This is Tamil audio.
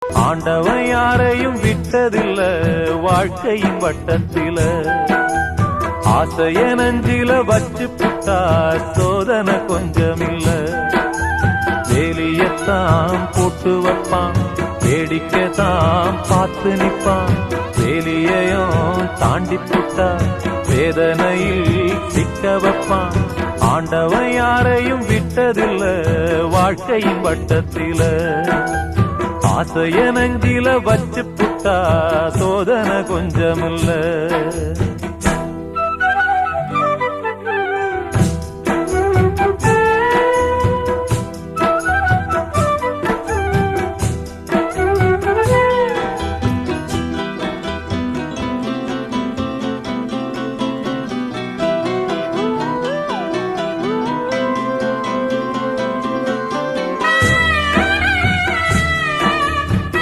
ஆண்டவன் யாரையும் விட்டதில்ல வாழ்க்கையின் வட்டத்தில, ஆசைய நஞ்சில வச்சு புட்டா சோதனை கொஞ்சமில்ல. வேலியத்தான் போட்டு வைப்பான், வேடிக்கைத்தான் பார்த்து நிப்பான். வேலியையும் தாண்டி புட்டா வேதனையில் சிக்க வைப்பான். ஆண்டவன் யாரையும் விட்டதில்ல வாழ்க்கையின் வட்டத்தில, ஆசைய நஞ்சில வச்சு புட்டா சோதனை கொஞ்சமில்ல.